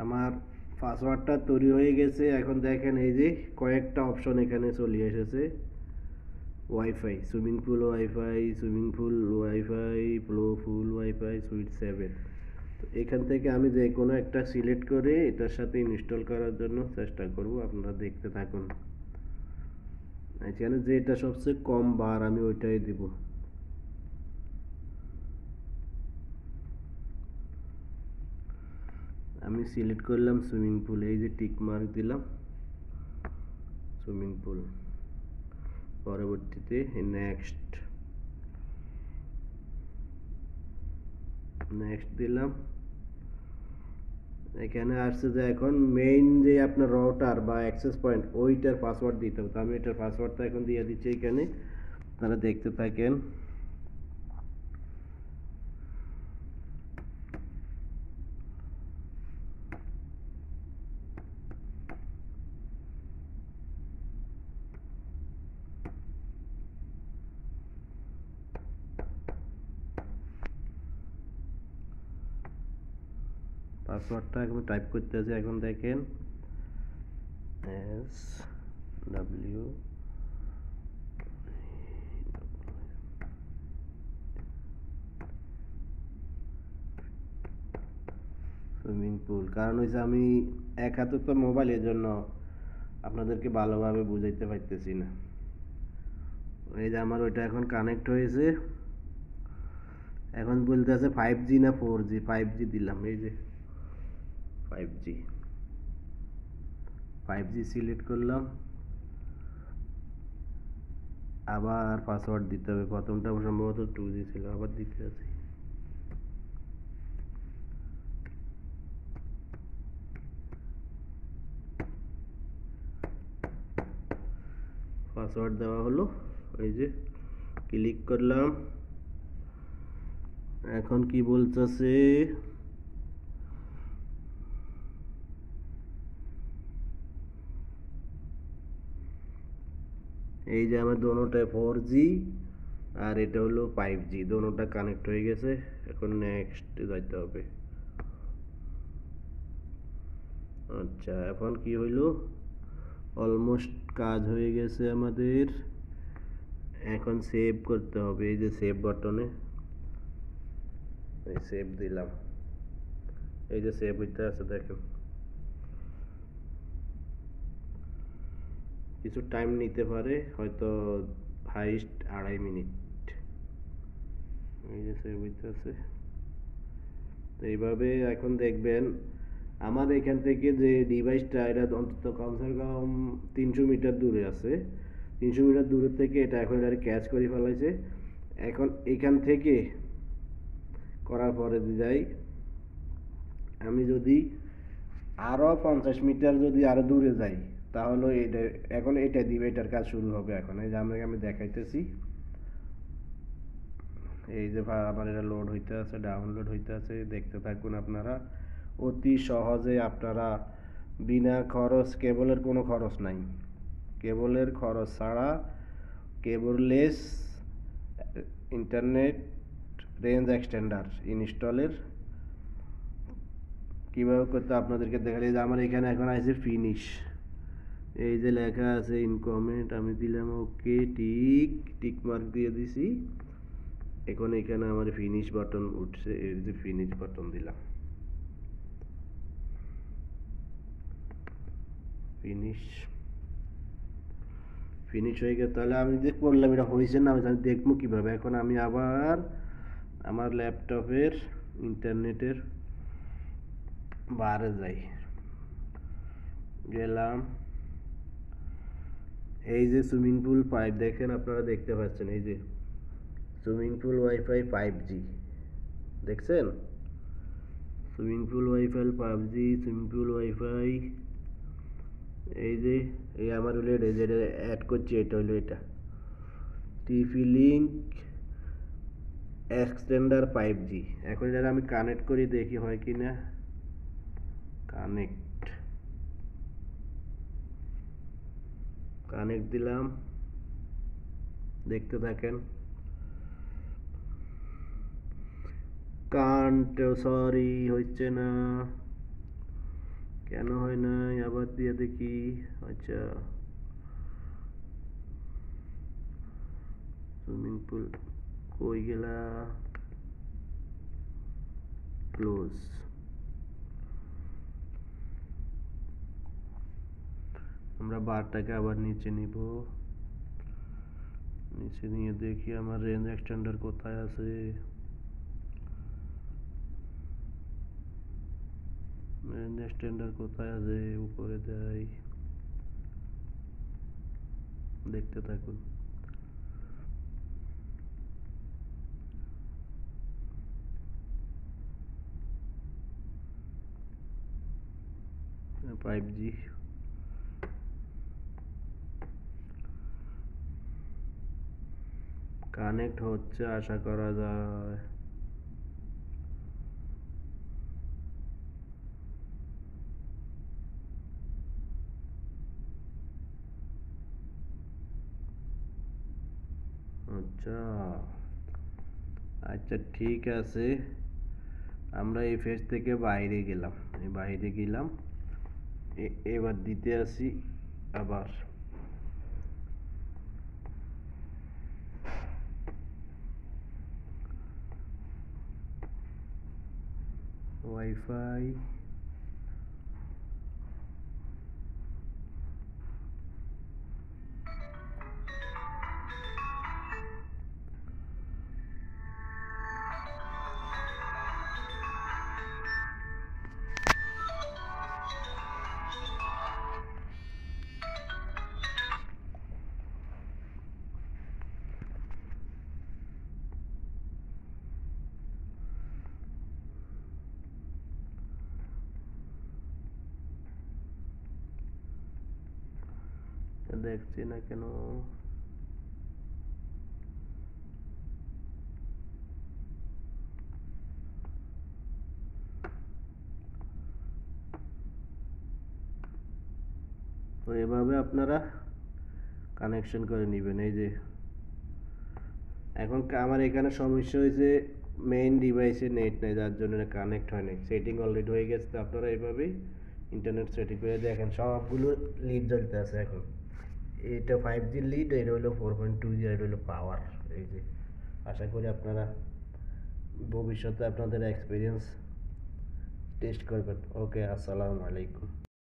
আমার পাসওয়ার্ডটা তৈরি হয়ে গেছে। এখন দেখেন এই যে কয়েকটা অপশন এখানে চলে এসেছে। Wifi, swimming pool wifi, swimming pool wifi, flow full wifi, suite 7। তো এখান থেকে আমি যে কোনো একটা সিলেক্ট করে এটার সাথে ইনস্টল করার জন্য চেষ্টা করব। আপনারা দেখতে থাকুন। এখানে যেটা সবচেয়ে কম বার আমি ওইটাই দিব। আমি সিলেক্ট করলাম সুইমিং পুল, এই যে টিক মার্ক দিলাম সুইমিং পুল। পরবর্তীতে নেক্সট দিলাম। এখানে আসছে যে এখন মেইন যে আপনার রাউটার বা অ্যাক্সেস পয়েন্ট ওইটার পাসওয়ার্ড দিতে হবে। তো আমি এটার পাসওয়ার্ডটা এখন দিয়ে দিচ্ছি এখানে, আপনারা দেখতে থাকেন। পাসওয়ার্ডটা এখন টাইপ করতে আছে। এখন দেখেন এস ডাব্লিউ সুইমিং পুল। কারণ হচ্ছে আমি এক হাতে তো মোবাইল, এর জন্য আপনাদেরকে ভালোভাবে বুঝাইতে পারতেছি না। এই যে আমার ওইটা এখন কানেক্ট হয়েছে। এখন বলতে আছে 5G না 4G। 5G দিলাম। এই যে 5G সিলেক্ট করলাম। আবার পাসওয়ার্ড দিতে হবে। প্রথমটা সম্ভবত 2G ছিল, আবার দিতে আছে। পাসওয়ার্ড দেওয়া হলো। এই যে ক্লিক করলাম। এখন কি বলতেছে, এই যে আমার দোনোটা 4G আর এটা হলো 5G, দোনোটা কানেক্ট হয়ে গেছে। এখন নেক্সট যাইতে হবে। আচ্ছা, এখন কি হইলো, অলমোস্ট কাজ হয়ে গেছে আমাদের। এখন সেভ করতে হবে। এই যে সেভ বাটনে এই সেভ দিলাম। এই যে সেভ হইতে আছে, দেখেন কিছু টাইম নিতে পারে, হয়তো হাইস্ট 2.5 মিনিট। এই যে সেভ হইতে আছে। তো এইভাবে এখন দেখবেন আমার এখান থেকে যে ডিভাইসটা, এটা অন্তত কমসে কম 300 মিটার দূরে আছে। 300 মিটার দূরের থেকে এটা এখন এটা ক্যাচ করে ফেলাইছে। এখন এখান থেকে করার পরে যাই, আমি যদি আরও 50 মিটার যদি আরও দূরে যাই, তাহলে এটা এখন এটা দিবে, এটার কাজ শুরু হবে। এখন এই যে আমি দেখাইতেছি। এই যে আমার এটা লোড হইতে আছে, ডাউনলোড হইতে আছে, দেখতে থাকুন আপনারা। অতি সহজে আপনারা বিনা খরচ, কেবলের কোনো খরচ নাই, কেবলের খরচ ছাড়া কেবললেস ইন্টারনেট রেঞ্জ এক্সটেন্ডার ইনস্টলের কীভাবে করতে আপনাদেরকে দেখালে। যে আমার এখানে এখন আছে ফিনিশ, এই যে লেখা আছে ইনকমেন্ট, আমি দিলাম ওকে, টিক মার্ক দিয়ে দিছি। এখন এখানে আমার ফিনিশ বাটন উঠছে, এই যে ফিনিশ বাটন দিলাম। ফিনিশ হয়ে গেছে। তাহলে আমি যে করলাম এটা হয়েছে না, আমি দেখবো কিভাবে। এখন আমি আবার আমার ল্যাপটপের ইন্টারনেটের বারে যাই, গেলাম। এই যে সুইমিং পুল 5 দেখেন, আপনারা দেখতে পাচ্ছেন। এই যে সুইমিং পুল ওয়াইফাই 5G দেখছেন, swimming pool wifi 5G, swimming pool wifi. এই যে এই আমার হলো এটা, যেটা অ্যাড করছি এটা হলো এটা টিপি লিঙ্ক এক্সটেন্ডার 5G। এখন এটা আমি কানেক্ট করি, দেখি হয় কি না। কানেক্ট দিলাম, দেখতে থাকেন। সরি হচ্ছে না। কেন হয় না আবার দিয়ে দেখি। আচ্ছা, সুইমিং পুল কই গেলা? ক্লোজ। আমরা বারটাকে আবার নিচে নিব, নিচে নিয়ে দেখি আমার রেঞ্জ এক্সটেন্ডার কোথায় আছে। রেঞ্জ এক্সটেন্ডার কোথায় আছে? উপরে যাই, দেখতে থাকুন। ফাইভ জি কানেক্ট হচ্ছে, আশা করা যায়। আচ্ছা আচ্ছা, ঠিক আছে, আমরা এই ফেজ থেকে বাইরে গেলাম, বাইরে গেলাম। এবার দিতে আসি আবার ওয়াইফাই। দেখছি না কেন? তো এভাবে আপনারা কানেকশন করে নেবেন। এই যে এখন আমার এখানে সমস্যা হয়েছে, মেইন ডিভাইসে নেট নেই, যার জন্য কানেক্ট হয় নাই। সেটিং অলরেডি হয়ে গেছে, তো আপনারা এইভাবেই ইন্টারনেট সেটিং করে দেখেন। সবগুলো লিড জ্বলতে আছে এখন। এটা 5G লিড, এটা হলো 4.2G, এটা হলো পাওয়ার। এই যে আশা করি আপনারা ভবিষ্যতে আপনাদের এক্সপিরিয়েন্স টেস্ট করবেন। ওকে, আসসালামু আলাইকুম।